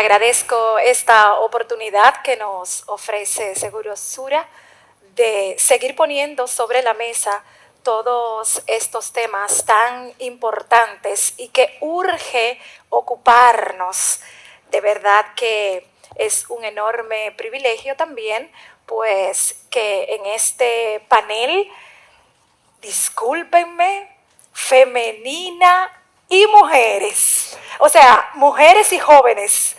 agradezco esta oportunidad que nos ofrece Seguros Sura de seguir poniendo sobre la mesa todos estos temas tan importantes y que urge ocuparnos. De verdad que es un enorme privilegio también, pues que en este panel, discúlpenme, femenina y mujeres, o sea, mujeres y jóvenes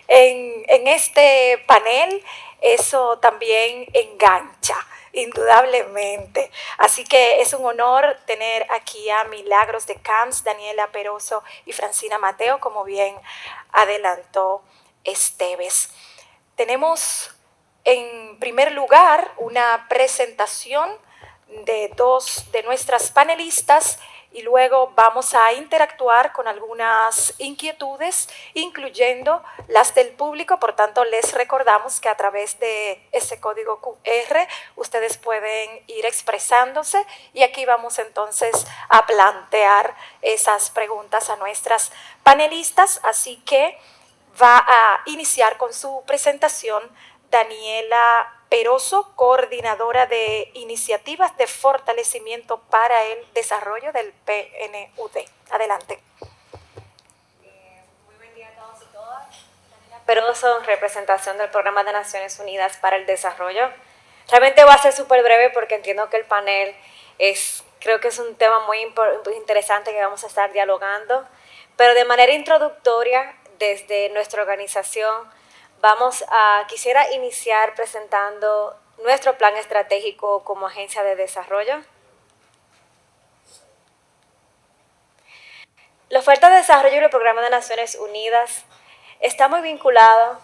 en este panel, eso también engancha, indudablemente. Así que es un honor tener aquí a Milagros de Camps, Daniela Peroso y Francina Mateo, como bien adelantó Esteves. Tenemos en primer lugar una presentación de dos de nuestras panelistas y luego vamos a interactuar con algunas inquietudes, incluyendo las del público. Por tanto, les recordamos que a través de ese código QR ustedes pueden ir expresándose y aquí vamos entonces a plantear esas preguntas a nuestras panelistas. Así que va a iniciar con su presentación Daniela Peroso, coordinadora de iniciativas de fortalecimiento para el desarrollo del PNUD. Adelante. Muy buen día a todos y todas. Daniela Peroso, en representación del Programa de Naciones Unidas para el Desarrollo. Realmente va a ser súper breve porque entiendo que el panel creo que es un tema muy interesante que vamos a estar dialogando, pero de manera introductoria, desde nuestra organización, quisiera iniciar presentando nuestro plan estratégico como agencia de desarrollo. La oferta de desarrollo y el Programa de Naciones Unidas está muy vinculada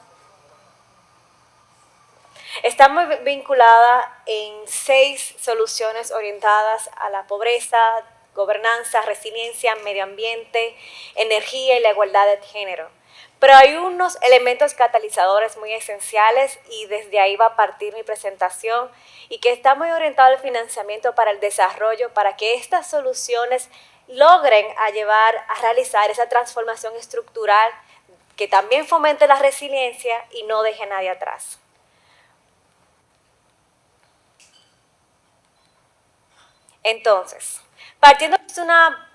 en 6 soluciones orientadas a la pobreza, gobernanza, resiliencia, medio ambiente, energía y la igualdad de género. Pero hay unos elementos catalizadores muy esenciales y desde ahí va a partir mi presentación y que está muy orientado al financiamiento para el desarrollo, para que estas soluciones logren a realizar esa transformación estructural que también fomente la resiliencia y no deje a nadie atrás. Entonces, partiendo de una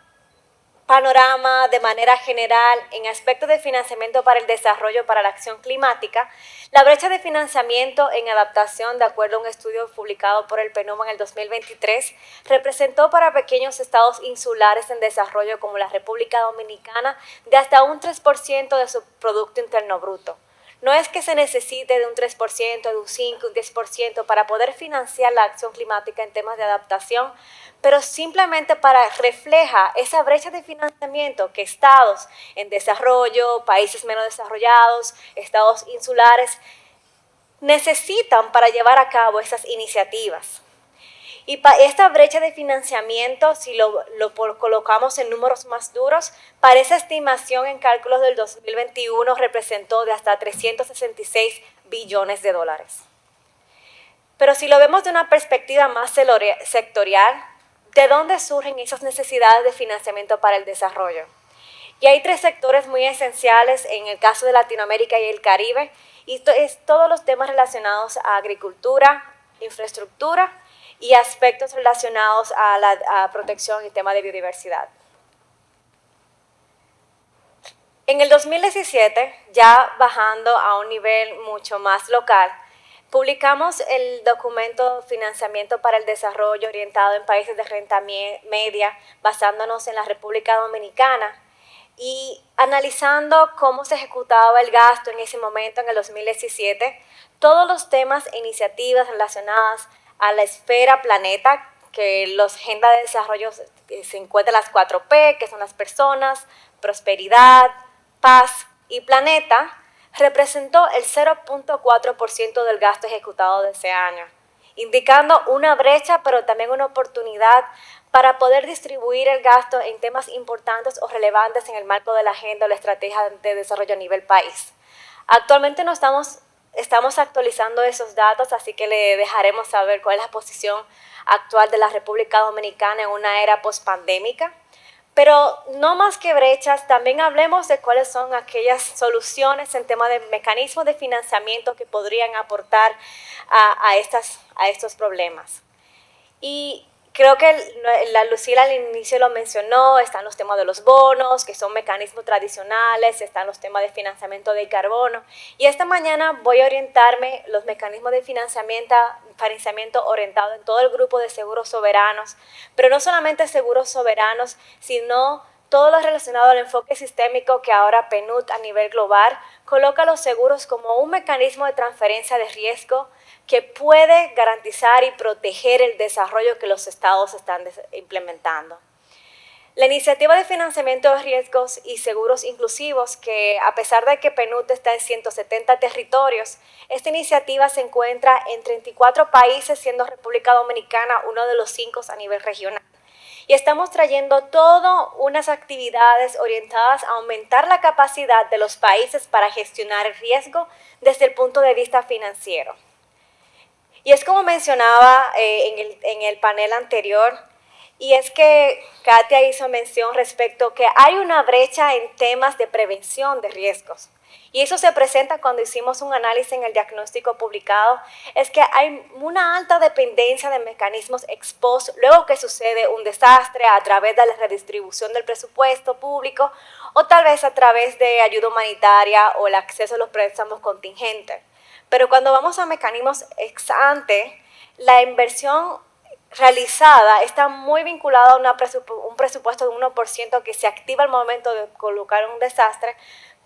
panorama de manera general en aspectos de financiamiento para el desarrollo para la acción climática, la brecha de financiamiento en adaptación, de acuerdo a un estudio publicado por el PNUD en el 2023, representó para pequeños estados insulares en desarrollo como la República Dominicana de hasta un 3% de su Producto Interno Bruto. No es que se necesite de un 3%, de un 5%, un 10% para poder financiar la acción climática en temas de adaptación, pero simplemente refleja esa brecha de financiamiento que estados en desarrollo, países menos desarrollados, estados insulares, necesitan para llevar a cabo esas iniciativas. Y esta brecha de financiamiento, si lo colocamos en números más duros, para esa estimación en cálculos del 2021 representó de hasta 366 billones de dólares. Pero si lo vemos de una perspectiva más sectorial, ¿de dónde surgen esas necesidades de financiamiento para el desarrollo? Y hay 3 sectores muy esenciales en el caso de Latinoamérica y el Caribe, y es todos los temas relacionados a agricultura, infraestructura y aspectos relacionados a la protección y tema de biodiversidad. En el 2017, ya bajando a un nivel mucho más local, publicamos el documento Financiamiento para el Desarrollo orientado en países de renta media, basándonos en la República Dominicana y analizando cómo se ejecutaba el gasto en ese momento, en el 2017, todos los temas e iniciativas relacionadas a la esfera planeta, que los Agenda de Desarrollo se encuentran las 4P, que son las personas, prosperidad, paz y planeta, representó el 0.4% del gasto ejecutado de ese año, indicando una brecha, pero también una oportunidad para poder distribuir el gasto en temas importantes o relevantes en el marco de la agenda o la estrategia de desarrollo a nivel país. Actualmente no estamos actualizando esos datos, así que le dejaremos saber cuál es la posición actual de la República Dominicana en una era pospandémica. Pero no más que brechas, también hablemos de cuáles son aquellas soluciones en tema de mecanismos de financiamiento que podrían aportar a estos problemas. Y creo que la Lucila al inicio lo mencionó, están los temas de los bonos, que son mecanismos tradicionales, están los temas de financiamiento del carbono. Y esta mañana voy a orientarme los mecanismos de financiamiento orientado en todo el grupo de seguros soberanos, pero no solamente seguros soberanos, sino todo lo relacionado al enfoque sistémico que ahora PNUD a nivel global coloca los seguros como un mecanismo de transferencia de riesgo que puede garantizar y proteger el desarrollo que los estados están implementando. La iniciativa de financiamiento de riesgos y seguros inclusivos, que a pesar de que PNUD está en 170 territorios, esta iniciativa se encuentra en 34 países, siendo República Dominicana uno de los 5 a nivel regional. Y estamos trayendo todas unas actividades orientadas a aumentar la capacidad de los países para gestionar el riesgo desde el punto de vista financiero. Y es como mencionaba en el panel anterior, y es que Katia hizo mención respecto que hay una brecha en temas de prevención de riesgos. Y eso se presenta cuando hicimos un análisis en el diagnóstico publicado, es que hay una alta dependencia de mecanismos ex post luego que sucede un desastre a través de la redistribución del presupuesto público o tal vez a través de ayuda humanitaria o el acceso a los préstamos contingentes. Pero cuando vamos a mecanismos ex ante, la inversión realizada está muy vinculada a un presupuesto de 1% que se activa al momento de colocar un desastre,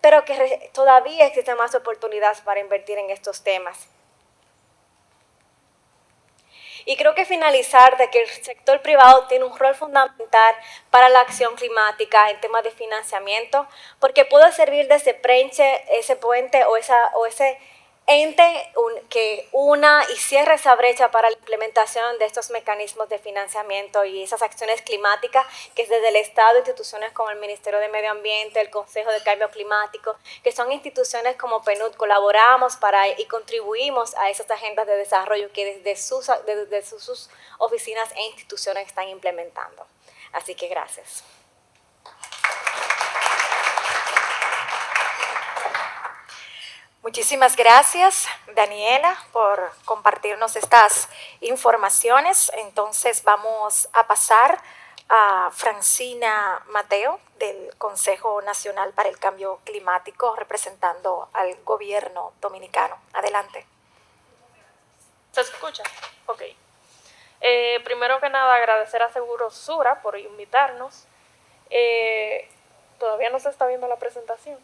pero que todavía existen más oportunidades para invertir en estos temas. Y creo que finalizar de que el sector privado tiene un rol fundamental para la acción climática en temas de financiamiento, porque puede servir de ese puente o ese ente que una y cierre esa brecha para la implementación de estos mecanismos de financiamiento y esas acciones climáticas que es desde el Estado, instituciones como el Ministerio de Medio Ambiente, el Consejo de Cambio Climático, que son instituciones como PNUD, colaboramos y contribuimos a esas agendas de desarrollo que desde sus oficinas e instituciones están implementando. Así que gracias. Muchísimas gracias, Daniela, por compartirnos estas informaciones. Entonces vamos a pasar a Francina Mateo, del Consejo Nacional para el Cambio Climático, representando al gobierno dominicano. Adelante. ¿Se escucha? Ok. Primero que nada, agradecer a Seguros Sura por invitarnos. Todavía no se está viendo la presentación.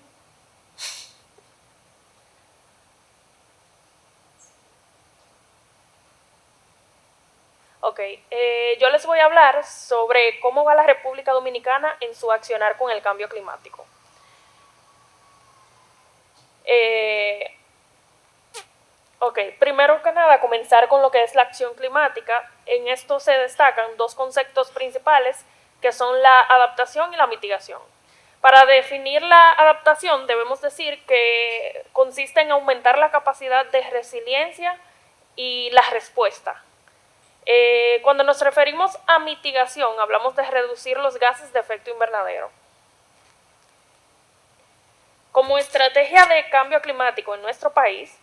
Ok, yo les voy a hablar sobre cómo va la República Dominicana en su accionar con el cambio climático. Primero que nada, comenzar con lo que es la acción climática. En esto se destacan dos conceptos principales, que son la adaptación y la mitigación. Para definir la adaptación, debemos decir que consiste en aumentar la capacidad de resiliencia y la respuesta. Cuando nos referimos a mitigación, hablamos de reducir los gases de efecto invernadero. Como estrategia de cambio climático en nuestro país,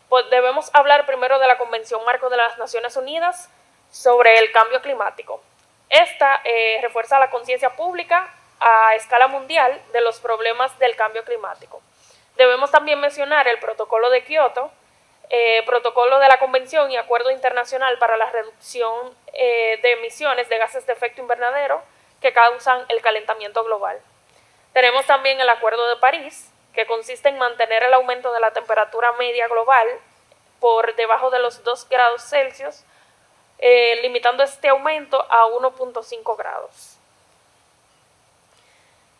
pues debemos hablar primero de la Convención Marco de las Naciones Unidas sobre el cambio climático. Esta refuerza la conciencia pública a escala mundial de los problemas del cambio climático. Debemos también mencionar el Protocolo de Kioto, Protocolo de la Convención y Acuerdo Internacional para la Reducción de Emisiones de Gases de Efecto Invernadero que causan el calentamiento global. Tenemos también el Acuerdo de París, que consiste en mantener el aumento de la temperatura media global por debajo de los 2 grados Celsius, limitando este aumento a 1.5 grados.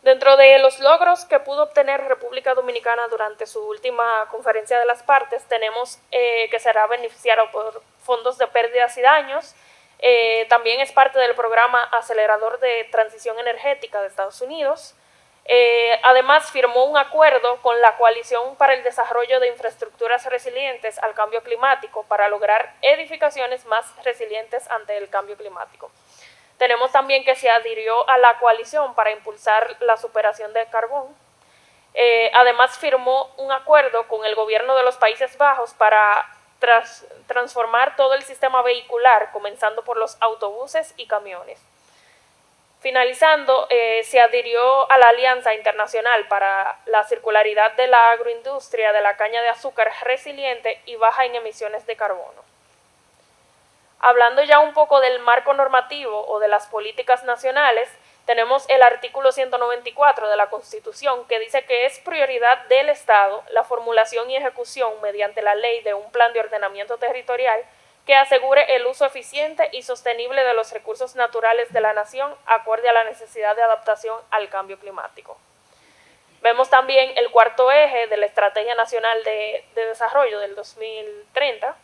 Dentro de los logros que pudo obtener República Dominicana durante su última conferencia de las partes, tenemos que será beneficiado por fondos de pérdidas y daños. También es parte del programa acelerador de transición energética de Estados Unidos. Además, firmó un acuerdo con la Coalición para el Desarrollo de Infraestructuras Resilientes al Cambio Climático para lograr edificaciones más resilientes ante el cambio climático. Tenemos también que se adhirió a la coalición para impulsar la superación del carbón. Además, firmó un acuerdo con el gobierno de los Países Bajos para transformar todo el sistema vehicular, comenzando por los autobuses y camiones. Finalizando, se adhirió a la Alianza Internacional para la Circularidad de la Agroindustria de la Caña de Azúcar resiliente y baja en emisiones de carbono. Hablando ya un poco del marco normativo o de las políticas nacionales, tenemos el artículo 194 de la Constitución que dice que es prioridad del Estado la formulación y ejecución mediante la ley de un plan de ordenamiento territorial que asegure el uso eficiente y sostenible de los recursos naturales de la nación acorde a la necesidad de adaptación al cambio climático. Vemos también el cuarto eje de la Estrategia Nacional de Desarrollo del 2030,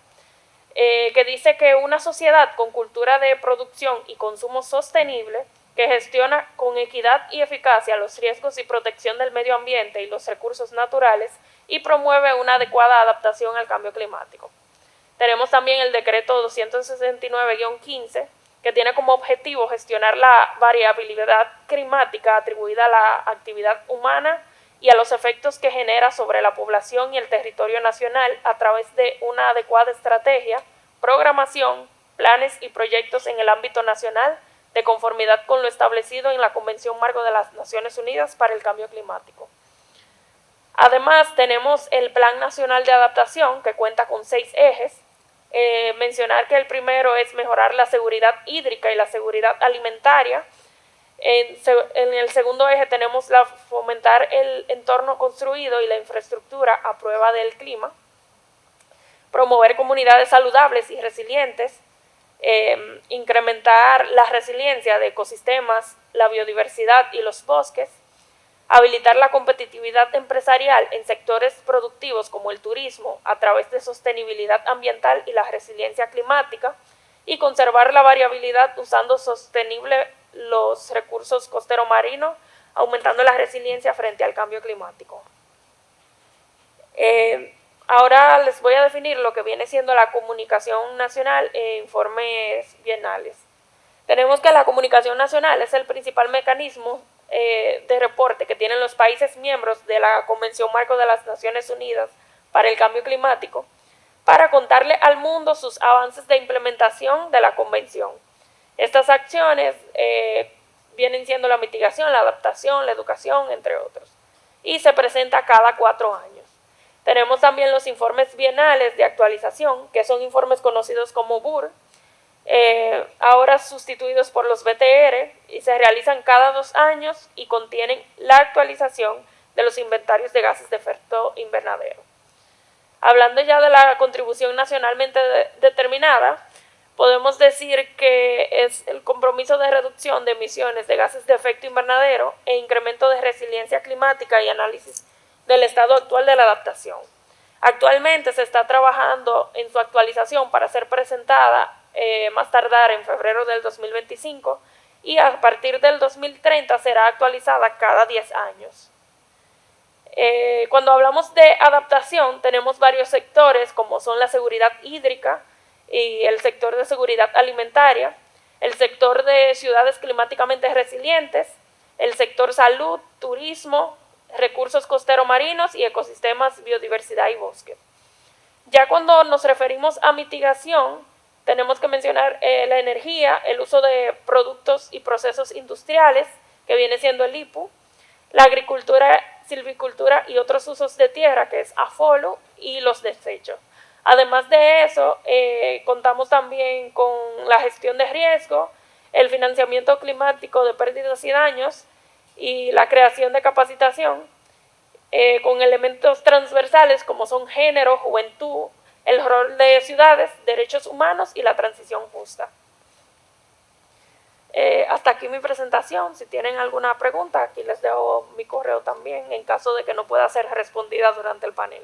que dice que una sociedad con cultura de producción y consumo sostenible que gestiona con equidad y eficacia los riesgos y protección del medio ambiente y los recursos naturales y promueve una adecuada adaptación al cambio climático. Tenemos también el decreto 269-15, que tiene como objetivo gestionar la variabilidad climática atribuida a la actividad humana y a los efectos que genera sobre la población y el territorio nacional a través de una adecuada estrategia, programación, planes y proyectos en el ámbito nacional de conformidad con lo establecido en la Convención Marco de las Naciones Unidas para el Cambio Climático. Además, tenemos el Plan Nacional de Adaptación, que cuenta con 6 ejes. Mencionar que el primero es mejorar la seguridad hídrica y la seguridad alimentaria. En el segundo eje tenemos fomentar el entorno construido y la infraestructura a prueba del clima, promover comunidades saludables y resilientes, incrementar la resiliencia de ecosistemas, la biodiversidad y los bosques, habilitar la competitividad empresarial en sectores productivos como el turismo a través de sostenibilidad ambiental y la resiliencia climática, y conservar la variabilidad usando sostenible los recursos costero marino, aumentando la resiliencia frente al cambio climático. Ahora les voy a definir lo que viene siendo la comunicación nacional e informes bienales. Tenemos que la comunicación nacional es el principal mecanismo de reporte que tienen los países miembros de la Convención Marco de las Naciones Unidas para el Cambio Climático, para contarle al mundo sus avances de implementación de la Convención. Estas acciones vienen siendo la mitigación, la adaptación, la educación, entre otros, y se presenta cada 4 años. Tenemos también los informes bienales de actualización, que son informes conocidos como BUR, ahora sustituidos por los BTR, y se realizan cada 2 años y contienen la actualización de los inventarios de gases de efecto invernadero. Hablando ya de la contribución nacionalmente determinada, podemos decir que es el compromiso de reducción de emisiones de gases de efecto invernadero e incremento de resiliencia climática y análisis del estado actual de la adaptación. Actualmente se está trabajando en su actualización para ser presentada más tardar en febrero del 2025 y a partir del 2030 será actualizada cada 10 años. Cuando hablamos de adaptación tenemos varios sectores como son la seguridad hídrica y el sector de seguridad alimentaria, el sector de ciudades climáticamente resilientes, el sector salud, turismo, recursos costeros marinos y ecosistemas, biodiversidad y bosques. Ya cuando nos referimos a mitigación, tenemos que mencionar la energía, el uso de productos y procesos industriales, que viene siendo el IPU, la agricultura, silvicultura y otros usos de tierra, que es AFOLU, y los desechos. Además de eso, contamos también con la gestión de riesgo, el financiamiento climático de pérdidas y daños y la creación de capacitación con elementos transversales como son género, juventud, el rol de ciudades, derechos humanos y la transición justa. Hasta aquí mi presentación. Si tienen alguna pregunta, aquí les dejo mi correo también en caso de que no pueda ser respondida durante el panel.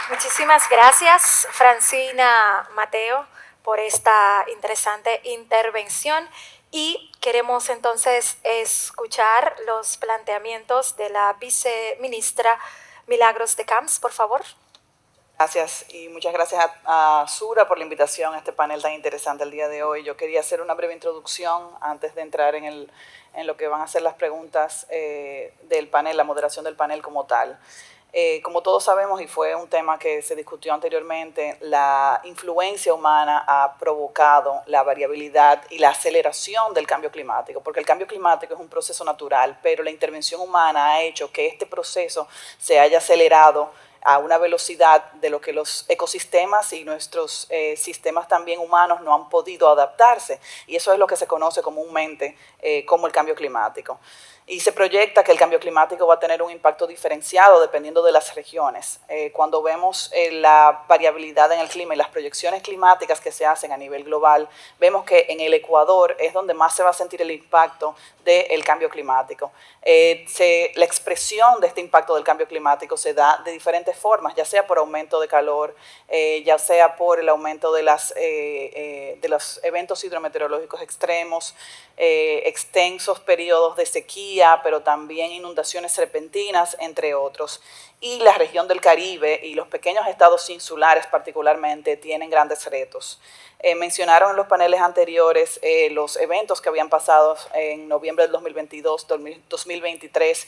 Muchísimas gracias, Francina Mateo, por esta interesante intervención. Y queremos entonces escuchar los planteamientos de la viceministra Milagros de Camps, por favor. Gracias y muchas gracias a Sura por la invitación a este panel tan interesante el día de hoy. Yo quería hacer una breve introducción antes de entrar en lo que van a ser las preguntas del panel, la moderación del panel como tal. Como todos sabemos, y fue un tema que se discutió anteriormente, la influencia humana ha provocado la variabilidad y la aceleración del cambio climático, porque el cambio climático es un proceso natural, pero la intervención humana ha hecho que este proceso se haya acelerado a una velocidad de lo que los ecosistemas y nuestros sistemas también humanos no han podido adaptarse, y eso es lo que se conoce comúnmente como el cambio climático. Y se proyecta que el cambio climático va a tener un impacto diferenciado dependiendo de las regiones. Cuando vemos la variabilidad en el clima y las proyecciones climáticas que se hacen a nivel global, vemos que en el Ecuador es donde más se va a sentir el impacto del cambio climático. La expresión de este impacto del cambio climático se da de diferentes formas, ya sea por aumento de calor, ya sea por el aumento de los eventos hidrometeorológicos extremos, extensos periodos de sequía, pero también inundaciones repentinas, entre otros. Y la región del Caribe y los pequeños estados insulares particularmente tienen grandes retos. Mencionaron en los paneles anteriores los eventos que habían pasado en noviembre del 2022, 2023,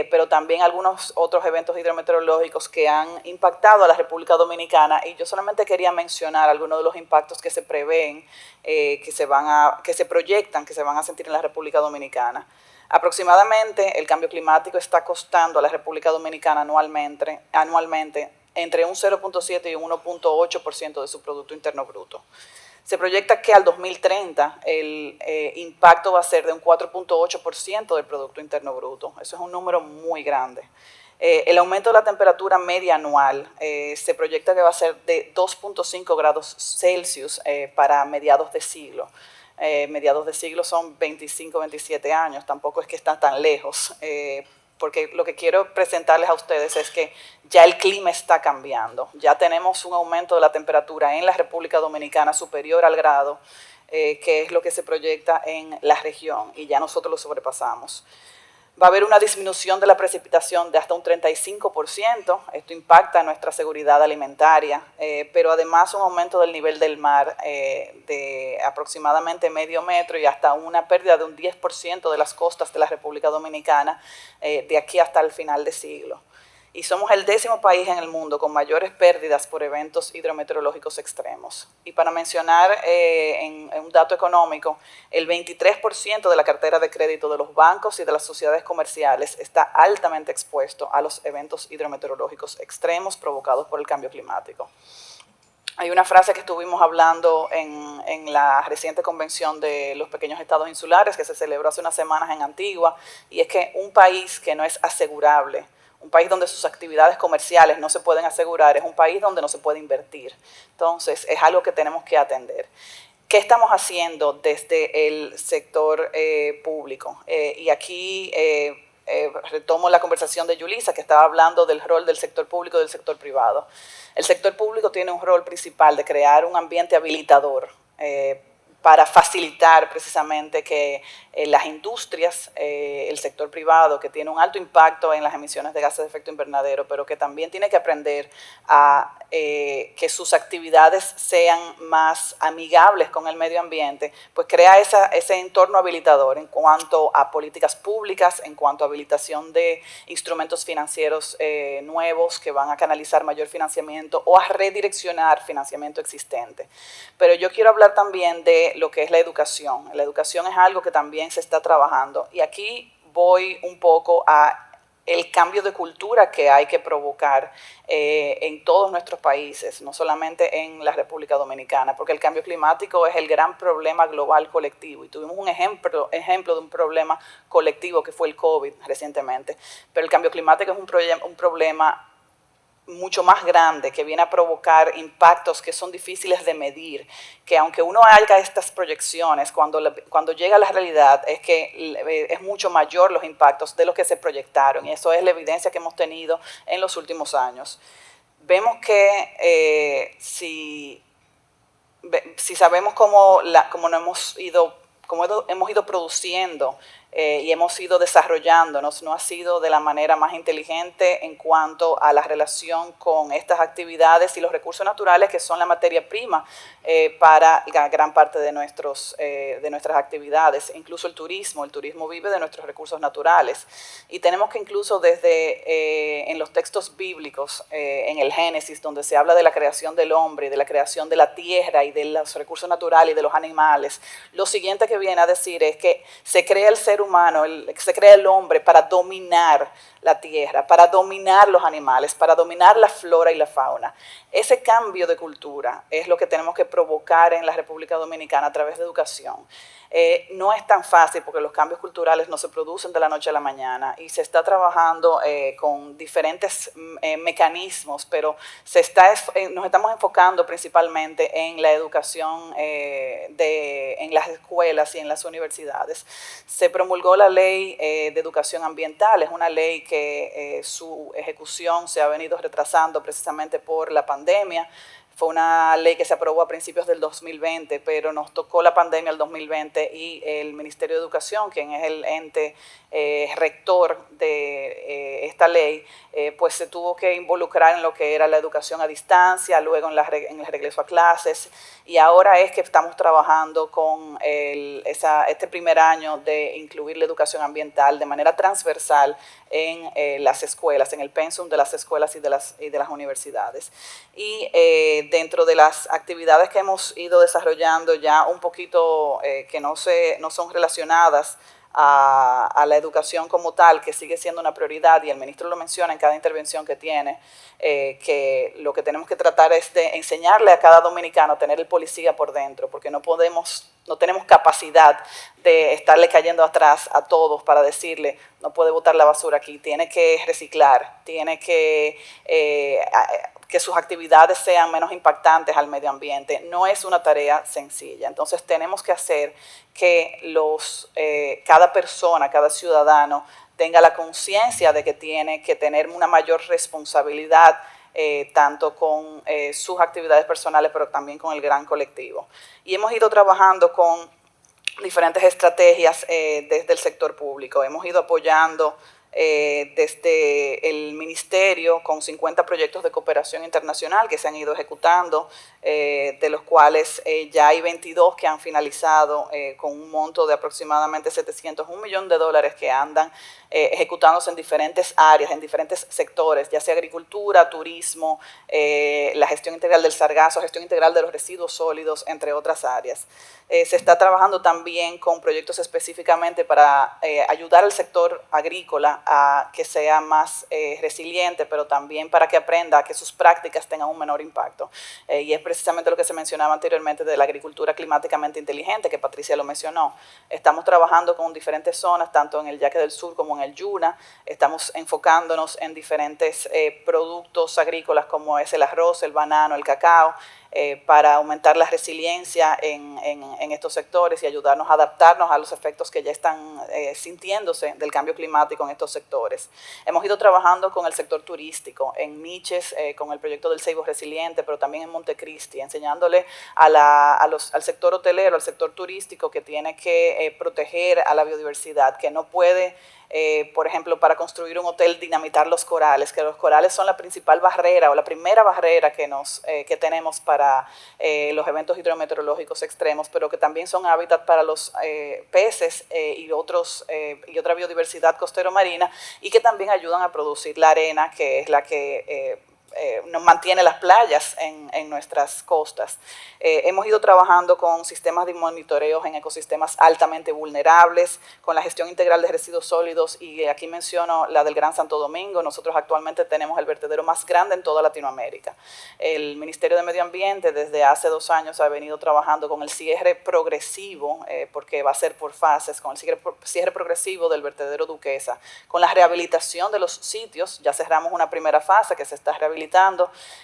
pero también algunos otros eventos hidrometeorológicos que han impactado a la República Dominicana, y yo solamente quería mencionar algunos de los impactos que se prevén, que se proyectan, que se van a sentir en la República Dominicana. Aproximadamente el cambio climático está costando a la República Dominicana anualmente entre un 0.7 y un 1.8% de su Producto Interno Bruto. Se proyecta que al 2030 el impacto va a ser de un 4.8% del Producto Interno Bruto. Eso es un número muy grande. El aumento de la temperatura media anual se proyecta que va a ser de 2.5 grados Celsius para mediados de siglo. Mediados de siglo son 25, 27 años, tampoco es que está tan lejos, porque lo que quiero presentarles a ustedes es que ya el clima está cambiando, ya tenemos un aumento de la temperatura en la República Dominicana superior al grado, que es lo que se proyecta en la región, y ya nosotros lo sobrepasamos. Va a haber una disminución de la precipitación de hasta un 35%, esto impacta nuestra seguridad alimentaria, pero además un aumento del nivel del mar de aproximadamente medio metro y hasta una pérdida de un 10% de las costas de la República Dominicana de aquí hasta el final de siglo. Y somos el 10º país en el mundo con mayores pérdidas por eventos hidrometeorológicos extremos. Y para mencionar en un dato económico, el 23% de la cartera de crédito de los bancos y de las sociedades comerciales está altamente expuesto a los eventos hidrometeorológicos extremos provocados por el cambio climático. Hay una frase que estuvimos hablando en la reciente convención de los pequeños estados insulares que se celebró hace unas semanas en Antigua, y es que un país que no es asegurable, un país donde sus actividades comerciales no se pueden asegurar, es un país donde no se puede invertir. Entonces, es algo que tenemos que atender. ¿Qué estamos haciendo desde el sector público? Y aquí retomo la conversación de Yulisa, que estaba hablando del rol del sector público y del sector privado. El sector público tiene un rol principal de crear un ambiente habilitador para facilitar precisamente que las industrias, el sector privado, que tiene un alto impacto en las emisiones de gases de efecto invernadero, pero que también tiene que aprender a que sus actividades sean más amigables con el medio ambiente, pues crea ese entorno habilitador en cuanto a políticas públicas, en cuanto a habilitación de instrumentos financieros nuevos que van a canalizar mayor financiamiento o a redireccionar financiamiento existente. Pero yo quiero hablar también de lo que es la educación. La educación es algo que también se está trabajando, y aquí voy un poco a el cambio de cultura que hay que provocar en todos nuestros países, no solamente en la República Dominicana, porque el cambio climático es el gran problema global colectivo, y tuvimos un ejemplo de un problema colectivo que fue el COVID recientemente, pero el cambio climático es un problema mucho más grande, que viene a provocar impactos que son difíciles de medir, que aunque uno haga estas proyecciones, cuando llega a la realidad es que es mucho mayor los impactos de los que se proyectaron, y eso es la evidencia que hemos tenido en los últimos años. Vemos que si sabemos cómo hemos ido produciendo y hemos ido desarrollándonos. No ha sido de la manera más inteligente en cuanto a la relación con estas actividades y los recursos naturales, que son la materia prima para gran parte de nuestras actividades. Incluso el turismo vive de nuestros recursos naturales. Y tenemos que incluso desde en los textos bíblicos, en el Génesis, donde se habla de la creación del hombre, de la creación de la tierra y de los recursos naturales y de los animales, lo siguiente que viene a decir es que se crea el ser humano, se crea el hombre para dominar la tierra, para dominar los animales, para dominar la flora y la fauna. Ese cambio de cultura es lo que tenemos que provocar en la República Dominicana a través de educación. No es tan fácil porque los cambios culturales no se producen de la noche a la mañana y se está trabajando con diferentes mecanismos, pero nos estamos enfocando principalmente en la educación en las escuelas y en las universidades. Se promulgó la Ley de Educación Ambiental, es una ley que su ejecución se ha venido retrasando precisamente por la pandemia. Fue una ley que se aprobó a principios del 2020, pero nos tocó la pandemia el 2020 y el Ministerio de Educación, quien es el ente rector de esta ley, pues se tuvo que involucrar en lo que era la educación a distancia, luego en el regreso a clases, y ahora es que estamos trabajando con este primer año de incluir la educación ambiental de manera transversal en las escuelas, en el pensum de las escuelas y de las universidades. Y dentro de las actividades que hemos ido desarrollando ya un poquito que no son relacionadas a la educación como tal, que sigue siendo una prioridad, y el ministro lo menciona en cada intervención que tiene, que lo que tenemos que tratar es de enseñarle a cada dominicano a tener el policía por dentro, porque no tenemos capacidad de estarle cayendo atrás a todos para decirle, no puede botar la basura aquí, tiene que reciclar, tiene que sus actividades sean menos impactantes al medio ambiente. No es una tarea sencilla. Entonces tenemos que hacer que cada persona, cada ciudadano tenga la conciencia de que tiene que tener una mayor responsabilidad tanto con sus actividades personales, pero también con el gran colectivo. Y hemos ido trabajando con diferentes estrategias desde el sector público. Hemos ido apoyando desde el ministerio con 50 proyectos de cooperación internacional que se han ido ejecutando, de los cuales ya hay 22 que han finalizado con un monto de aproximadamente $701 millones que andan ejecutándose en diferentes áreas, en diferentes sectores, ya sea agricultura, turismo, la gestión integral del sargazo, gestión integral de los residuos sólidos, entre otras áreas. Se está trabajando también con proyectos específicamente para ayudar al sector agrícola a que sea más resiliente, pero también para que aprenda a que sus prácticas tengan un menor impacto. Y es precisamente lo que se mencionaba anteriormente de la agricultura climáticamente inteligente, que Patricia lo mencionó. Estamos trabajando con diferentes zonas, tanto en el Yaque del Sur como en el Yuna. Estamos enfocándonos en diferentes productos agrícolas como es el arroz, el banano, el cacao, para aumentar la resiliencia en estos sectores y ayudarnos a adaptarnos a los efectos que ya están sintiéndose del cambio climático en estos sectores. Hemos ido trabajando con el sector turístico, en Miches, con el proyecto del Ceibo Resiliente, pero también en Montecristi, enseñándole al sector hotelero, al sector turístico, que tiene que proteger a la biodiversidad, que no puede por ejemplo, para construir un hotel, dinamitar los corales, que los corales son la principal barrera o la primera barrera que tenemos para los eventos hidrometeorológicos extremos, pero que también son hábitat para los peces y otra biodiversidad costero-marina, y que también ayudan a producir la arena, que es la que nos mantiene las playas en nuestras costas. Hemos ido trabajando con sistemas de monitoreo en ecosistemas altamente vulnerables, con la gestión integral de residuos sólidos, y aquí menciono la del Gran Santo Domingo. Nosotros actualmente tenemos el vertedero más grande en toda Latinoamérica. El Ministerio de Medio Ambiente desde hace 2 años ha venido trabajando con el cierre progresivo, porque va a ser por fases, con el cierre progresivo del vertedero Duquesa, con la rehabilitación de los sitios. Ya cerramos una primera fase que se está rehabilitando.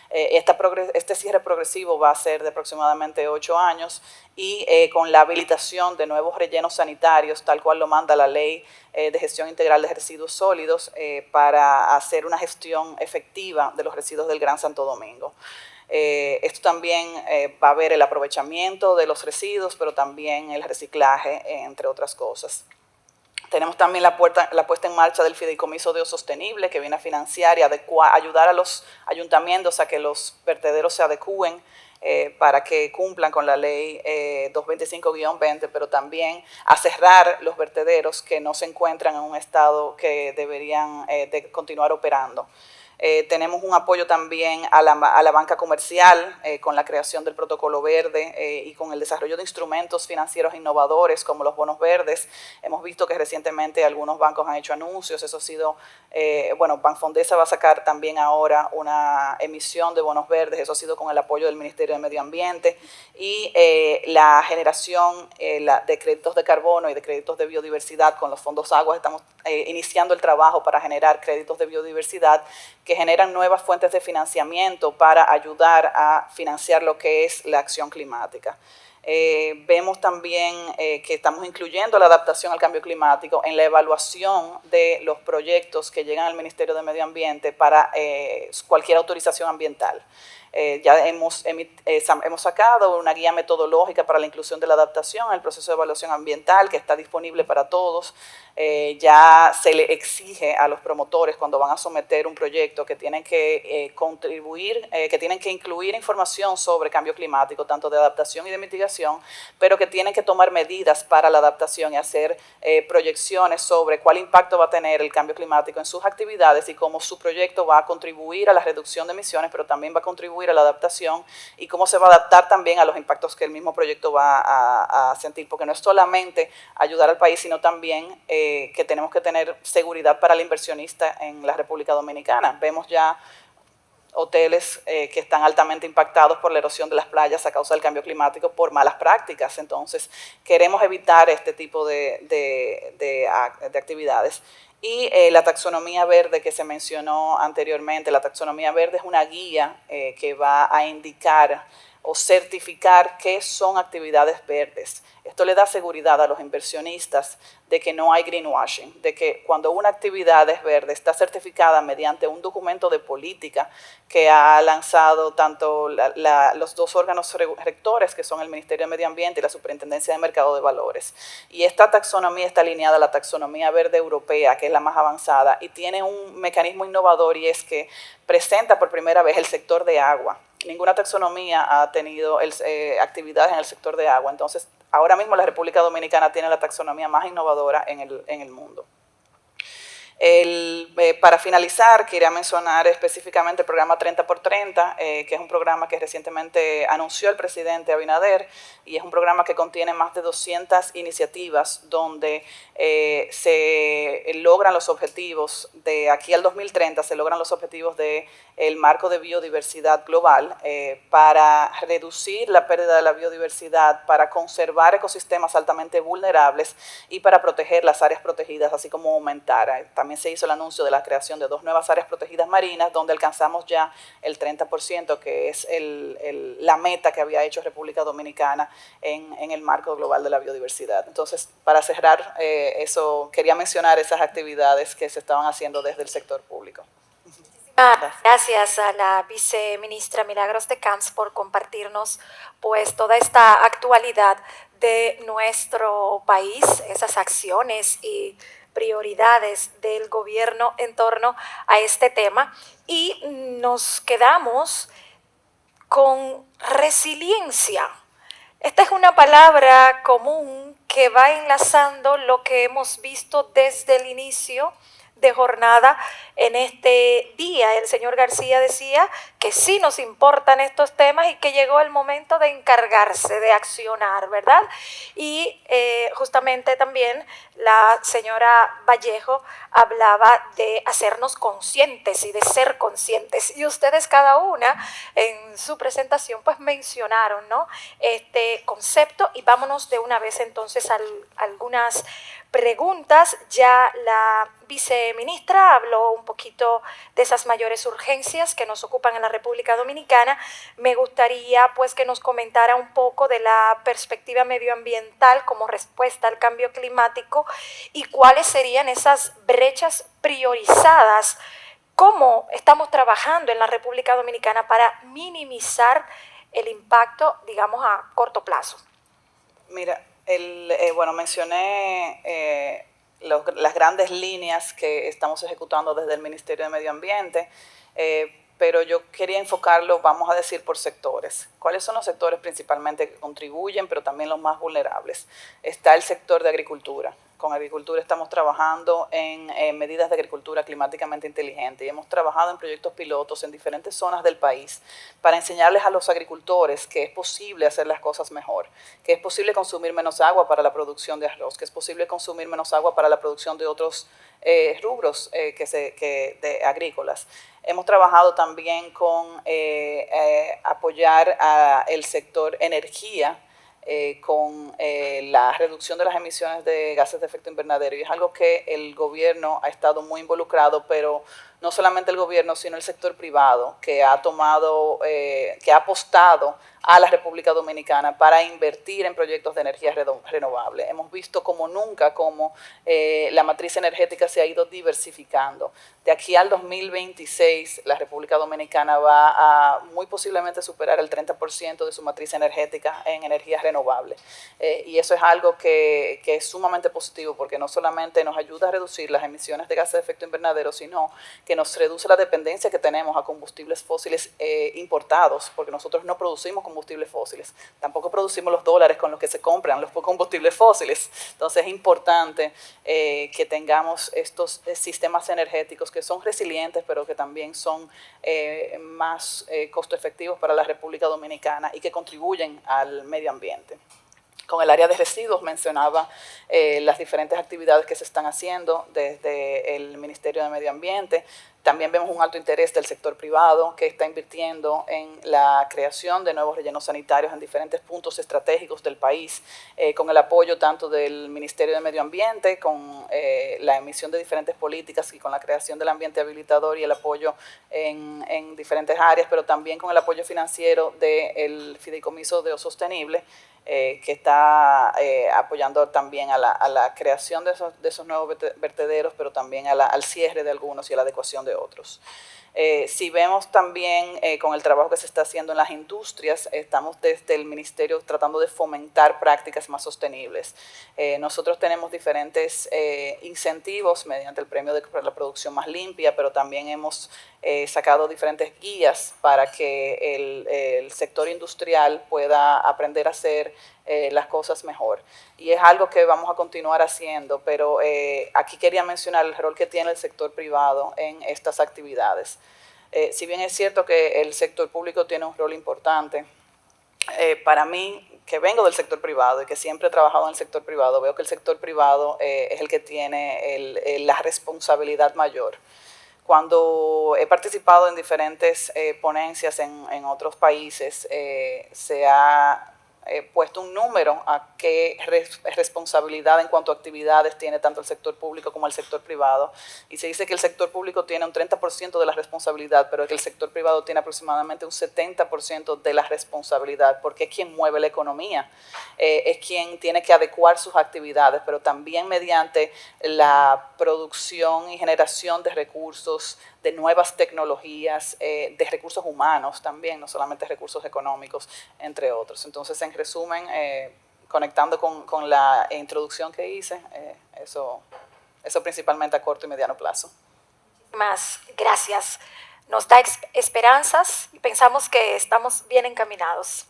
Este cierre progresivo va a ser de aproximadamente 8 años, y con la habilitación de nuevos rellenos sanitarios, tal cual lo manda la Ley de Gestión Integral de Residuos Sólidos, para hacer una gestión efectiva de los residuos del Gran Santo Domingo. Esto también va a ver el aprovechamiento de los residuos, pero también el reciclaje, entre otras cosas. Tenemos también la puesta en marcha del Fideicomiso de Uso Sostenible, que viene a financiar y ayudar a los ayuntamientos a que los vertederos se adecúen para que cumplan con la ley 225-20, pero también a cerrar los vertederos que no se encuentran en un estado que deberían de continuar operando. Tenemos un apoyo también a la banca comercial con la creación del protocolo verde y con el desarrollo de instrumentos financieros innovadores como los bonos verdes. Hemos visto que recientemente algunos bancos han hecho anuncios, eso ha sido, bueno, Banfondesa va a sacar también ahora una emisión de bonos verdes, eso ha sido con el apoyo del Ministerio de Medio Ambiente, y la generación de créditos de carbono y de créditos de biodiversidad con los fondos aguas. Estamos iniciando el trabajo para generar créditos de biodiversidad que generan nuevas fuentes de financiamiento para ayudar a financiar lo que es la acción climática. Vemos también que estamos incluyendo la adaptación al cambio climático en la evaluación de los proyectos que llegan al Ministerio de Medio Ambiente para cualquier autorización ambiental. Ya hemos sacado una guía metodológica para la inclusión de la adaptación en el proceso de evaluación ambiental que está disponible para todos. Ya se le exige a los promotores cuando van a someter un proyecto que tienen que contribuir, que tienen que incluir información sobre cambio climático, tanto de adaptación y de mitigación, pero que tienen que tomar medidas para la adaptación y hacer proyecciones sobre cuál impacto va a tener el cambio climático en sus actividades y cómo su proyecto va a contribuir a la reducción de emisiones, pero también va a contribuir a la adaptación y cómo se va a adaptar también a los impactos que el mismo proyecto va a sentir, porque no es solamente ayudar al país, sino también que tenemos que tener seguridad para el inversionista en la República Dominicana. Vemos ya hoteles que están altamente impactados por la erosión de las playas a causa del cambio climático por malas prácticas. Entonces, queremos evitar este tipo de actividades. Y la taxonomía verde que se mencionó anteriormente, la taxonomía verde es una guía que va a indicar o certificar qué son actividades verdes. Esto le da seguridad a los inversionistas de que no hay greenwashing, de que cuando una actividad es verde está certificada mediante un documento de política que ha lanzado tanto los dos órganos rectores, que son el Ministerio de Medio Ambiente y la Superintendencia de Mercado de Valores. Y esta taxonomía está alineada a la taxonomía verde europea, que es la más avanzada, y tiene un mecanismo innovador, y es que presenta por primera vez el sector de agua. Ninguna taxonomía ha tenido actividades en el sector de agua. Entonces, ahora mismo la República Dominicana tiene la taxonomía más innovadora en el mundo. Para finalizar, quería mencionar específicamente el programa 30x30, que es un programa que recientemente anunció el presidente Abinader, y es un programa que contiene más de 200 iniciativas donde se logran los objetivos de aquí al 2030, se logran los objetivos del marco de biodiversidad global para reducir la pérdida de la biodiversidad, para conservar ecosistemas altamente vulnerables y para proteger las áreas protegidas, así como aumentar. También se hizo el anuncio de la creación de 2 nuevas áreas protegidas marinas, donde alcanzamos ya el 30%, que es la meta que había hecho República Dominicana en el marco global de la biodiversidad. Entonces, para cerrar eso, quería mencionar esas actividades que se estaban haciendo desde el sector público. Gracias a la viceministra Milagros de Camps por compartirnos pues toda esta actualidad de nuestro país, esas acciones y prioridades del gobierno en torno a este tema, y nos quedamos con resiliencia. Esta es una palabra común que va enlazando lo que hemos visto desde el inicio de jornada en este día. El señor García decía que sí nos importan estos temas y que llegó el momento de encargarse, de accionar, ¿verdad? Y justamente también la señora Vallejo hablaba de hacernos conscientes y de ser conscientes. Y ustedes cada una en su presentación pues mencionaron, ¿no?, este concepto, y vámonos de una vez entonces a algunas preguntas. Ya la viceministra habló un poquito de esas mayores urgencias que nos ocupan en la República Dominicana. Me gustaría pues que nos comentara un poco de la perspectiva medioambiental como respuesta al cambio climático y cuáles serían esas brechas priorizadas. ¿Cómo estamos trabajando en la República Dominicana para minimizar el impacto, digamos, a corto plazo? Mira, bueno, mencioné las grandes líneas que estamos ejecutando desde el Ministerio de Medio Ambiente, pero yo quería enfocarlo, vamos a decir, por sectores. ¿Cuáles son los sectores principalmente que contribuyen, pero también los más vulnerables? Está el sector de agricultura. Con agricultura estamos trabajando en medidas de agricultura climáticamente inteligente y hemos trabajado en proyectos pilotos en diferentes zonas del país para enseñarles a los agricultores que es posible hacer las cosas mejor, que es posible consumir menos agua para la producción de arroz, que es posible consumir menos agua para la producción de otros rubros agrícolas. Hemos trabajado también con apoyar al sector energía, con la reducción de las emisiones de gases de efecto invernadero, y es algo que el gobierno ha estado muy involucrado, pero no solamente el gobierno, sino el sector privado, que ha apostado a la República Dominicana para invertir en proyectos de energía renovable. Hemos visto como nunca cómo la matriz energética se ha ido diversificando. De aquí al 2026, la República Dominicana va a muy posiblemente superar el 30% de su matriz energética en energía renovable. Y eso es algo que es sumamente positivo, porque no solamente nos ayuda a reducir las emisiones de gases de efecto invernadero, sino que nos reduce la dependencia que tenemos a combustibles fósiles importados, porque nosotros no producimos combustibles fósiles, tampoco producimos los dólares con los que se compran los combustibles fósiles. Entonces es importante que tengamos estos sistemas energéticos que son resilientes, pero que también son más costo efectivos para la República Dominicana y que contribuyen al medio ambiente. Con el área de residuos mencionaba las diferentes actividades que se están haciendo desde el Ministerio de Medio Ambiente. También vemos un alto interés del sector privado que está invirtiendo en la creación de nuevos rellenos sanitarios en diferentes puntos estratégicos del país, con el apoyo tanto del Ministerio de Medio Ambiente, con la emisión de diferentes políticas y con la creación del ambiente habilitador y el apoyo en diferentes áreas, pero también con el apoyo financiero del Fideicomiso de Sostenible, que está apoyando también a la creación de esos nuevos vertederos, pero también al cierre de algunos y a la adecuación de otros. Si vemos también con el trabajo que se está haciendo en las industrias, estamos desde el Ministerio tratando de fomentar prácticas más sostenibles. Nosotros tenemos diferentes incentivos mediante el premio de la producción más limpia, pero también hemos sacado diferentes guías para que el sector industrial pueda aprender a hacer las cosas mejor. Y es algo que vamos a continuar haciendo, pero aquí quería mencionar el rol que tiene el sector privado en estas actividades. Si bien es cierto que el sector público tiene un rol importante, para mí, que vengo del sector privado y que siempre he trabajado en el sector privado, veo que el sector privado es el que tiene la responsabilidad mayor. Cuando he participado en diferentes ponencias en otros países, se ha puesto un número a qué responsabilidad en cuanto a actividades tiene tanto el sector público como el sector privado. Y se dice que el sector público tiene un 30% de la responsabilidad, pero que el sector privado tiene aproximadamente un 70% de la responsabilidad, porque es quien mueve la economía, es quien tiene que adecuar sus actividades, pero también mediante la producción y generación de recursos, de nuevas tecnologías, de recursos humanos también, no solamente recursos económicos, entre otros. Entonces, en resumen, conectando con la introducción que hice, eso principalmente a corto y mediano plazo. Más gracias. Nos da esperanzas y pensamos que estamos bien encaminados.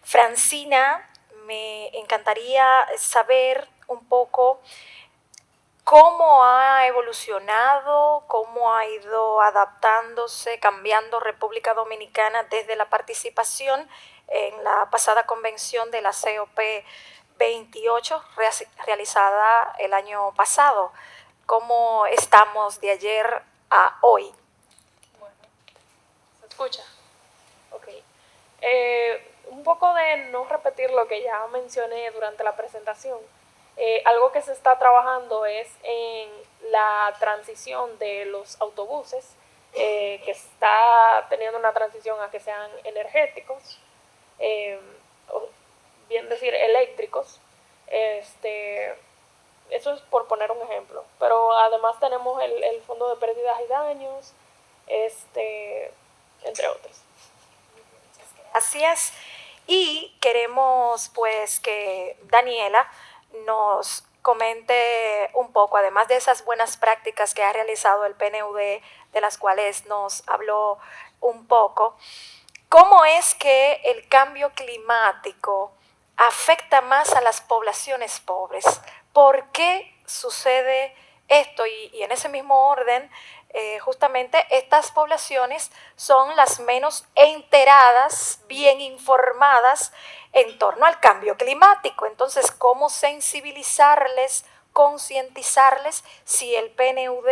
Francina, me encantaría saber un poco cómo ha evolucionado, cómo ha ido adaptándose, cambiando República Dominicana desde la participación en la pasada convención de la COP28 realizada el año pasado. ¿Cómo estamos de ayer a hoy? Bueno, ¿se escucha? Ok. Un poco de no repetir lo que ya mencioné durante la presentación. Algo que se está trabajando es en la transición de los autobuses, que está teniendo una transición a que sean energéticos, o bien decir eléctricos. Eso es por poner un ejemplo, pero además tenemos el fondo de pérdidas y daños, entre otros. Gracias. Y queremos pues que Daniela nos comente un poco, además de esas buenas prácticas que ha realizado el PNUD, de las cuales nos habló un poco, ¿cómo es que el cambio climático afecta más a las poblaciones pobres? ¿Por qué sucede esto? Y en ese mismo orden, justamente estas poblaciones son las menos enteradas, bien informadas en torno al cambio climático. Entonces, ¿cómo sensibilizarles, concientizarles si el PNUD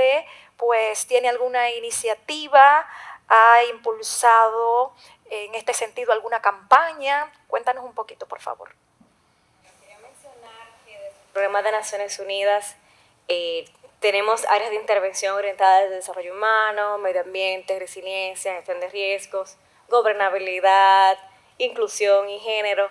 pues tiene alguna iniciativa, ha impulsado en este sentido alguna campaña? Cuéntanos un poquito, por favor. Quería mencionar que desde el Programa de Naciones Unidas tenemos áreas de intervención orientadas al desarrollo humano, medio ambiente, resiliencia, gestión de riesgos, gobernabilidad, inclusión y género,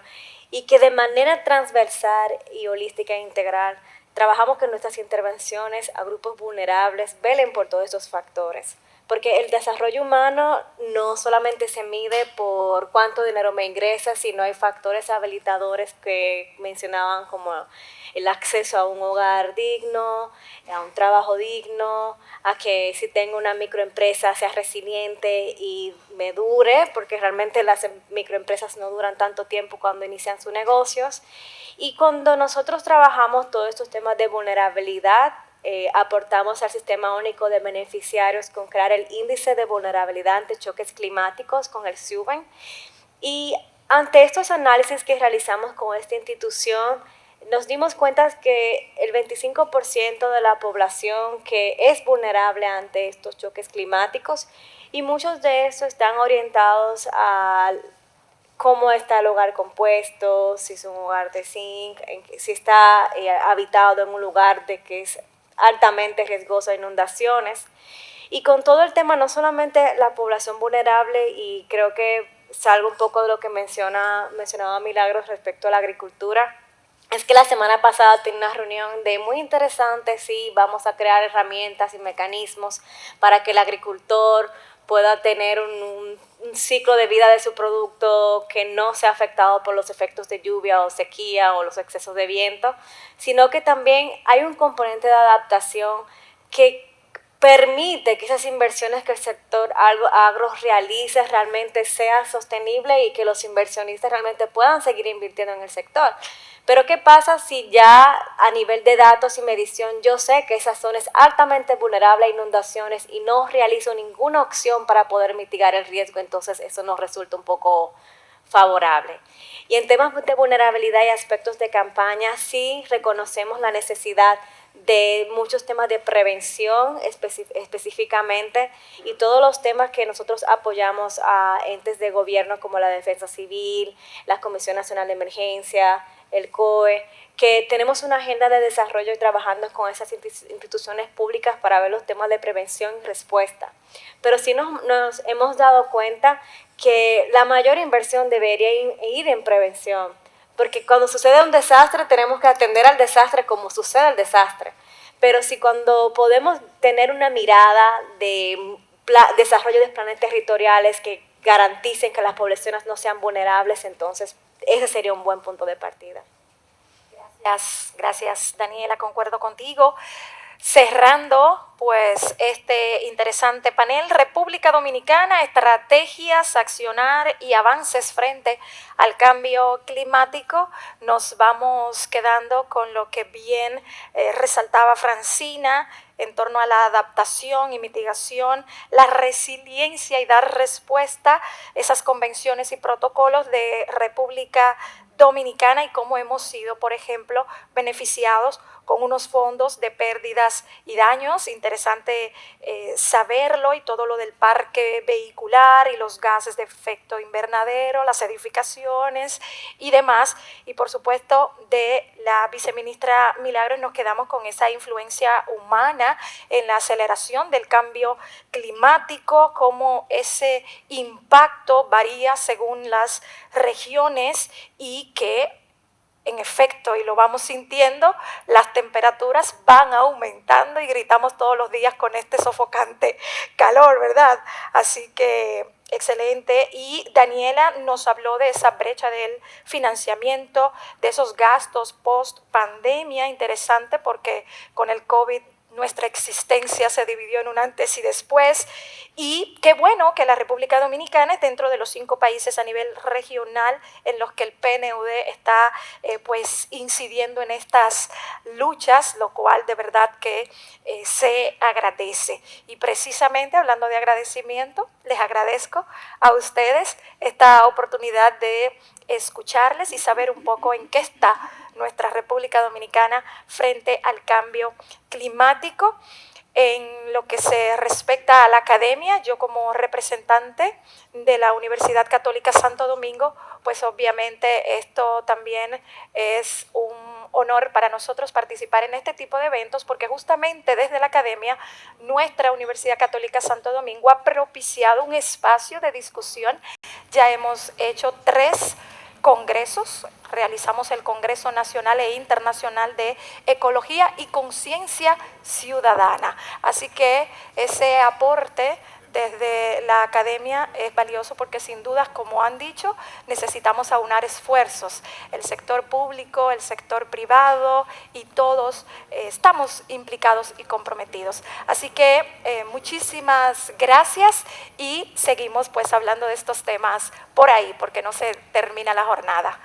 y que de manera transversal y holística e integral trabajamos que nuestras intervenciones a grupos vulnerables velen por todos estos factores. Porque el desarrollo humano no solamente se mide por cuánto dinero me ingresa, sino hay factores habilitadores que mencionaban como el acceso a un hogar digno, a un trabajo digno, a que si tengo una microempresa sea resiliente y me dure, porque realmente las microempresas no duran tanto tiempo cuando inician sus negocios. Y cuando nosotros trabajamos todos estos temas de vulnerabilidad, aportamos al Sistema Único de Beneficiarios con crear el Índice de Vulnerabilidad ante Choques Climáticos con el SUBEN. Y ante estos análisis que realizamos con esta institución, nos dimos cuenta que el 25% de la población que es vulnerable ante estos choques climáticos, y muchos de estos están orientados a cómo está el hogar compuesto, si es un hogar de zinc, si está habitado en un lugar de que es altamente riesgoso a inundaciones. Y con todo el tema, no solamente la población vulnerable, y creo que salgo un poco de lo que mencionaba Milagros respecto a la agricultura, es que la semana pasada tuve una reunión de muy interesante, sí, vamos a crear herramientas y mecanismos para que el agricultor pueda tener un ciclo de vida de su producto que no sea afectado por los efectos de lluvia o sequía o los excesos de viento, sino que también hay un componente de adaptación que permite que esas inversiones que el sector agro realice realmente sea sostenible y que los inversionistas realmente puedan seguir invirtiendo en el sector. Pero ¿qué pasa si ya a nivel de datos y medición yo sé que esa zona es altamente vulnerable a inundaciones y no realizo ninguna opción para poder mitigar el riesgo? Entonces eso nos resulta un poco favorable. Y en temas de vulnerabilidad y aspectos de campaña, sí reconocemos la necesidad de muchos temas de prevención específicamente, y todos los temas que nosotros apoyamos a entes de gobierno como la Defensa Civil, la Comisión Nacional de Emergencia, el COE, que tenemos una agenda de desarrollo y trabajando con esas instituciones públicas para ver los temas de prevención y respuesta. Pero sí nos hemos dado cuenta que la mayor inversión debería ir en prevención, porque cuando sucede un desastre tenemos que atender al desastre como sucede el desastre. Pero si cuando podemos tener una mirada de desarrollo de planes territoriales que garanticen que las poblaciones no sean vulnerables, entonces ese sería un buen punto de partida. Gracias Daniela, concuerdo contigo. Cerrando pues este interesante panel, República Dominicana, estrategias, accionar y avances frente al cambio climático. Nos vamos quedando con lo que bien resaltaba Francina en torno a la adaptación y mitigación, la resiliencia y dar respuesta a esas convenciones y protocolos de República Dominicana y cómo hemos sido, por ejemplo, beneficiados con unos fondos de pérdidas y daños. Interesante saberlo, y todo lo del parque vehicular y los gases de efecto invernadero, las edificaciones y demás. Y por supuesto de la viceministra Milagros nos quedamos con esa influencia humana en la aceleración del cambio climático, cómo ese impacto varía según las regiones y que en efecto, y lo vamos sintiendo, las temperaturas van aumentando y gritamos todos los días con este sofocante calor, ¿verdad? Así que excelente. Y Daniela nos habló de esa brecha del financiamiento, de esos gastos post pandemia, interesante porque con el COVID nuestra existencia se dividió en un antes y después, y qué bueno que la República Dominicana es dentro de los 5 países a nivel regional en los que el PNUD está pues incidiendo en estas luchas, lo cual de verdad que se agradece. Y precisamente hablando de agradecimiento, les agradezco a ustedes esta oportunidad de escucharles y saber un poco en qué está nuestra República Dominicana frente al cambio climático. En lo que se respecta a la academia, yo como representante de la Universidad Católica Santo Domingo, pues obviamente esto también es un honor para nosotros participar en este tipo de eventos, porque justamente desde la academia, nuestra Universidad Católica Santo Domingo ha propiciado un espacio de discusión. Ya hemos hecho 3 congresos, realizamos el Congreso Nacional e Internacional de Ecología y Conciencia Ciudadana. Así que ese aporte desde la academia es valioso porque sin dudas, como han dicho, necesitamos aunar esfuerzos. El sector público, el sector privado y todos estamos implicados y comprometidos. Así que muchísimas gracias y seguimos pues hablando de estos temas por ahí porque no se termina la jornada.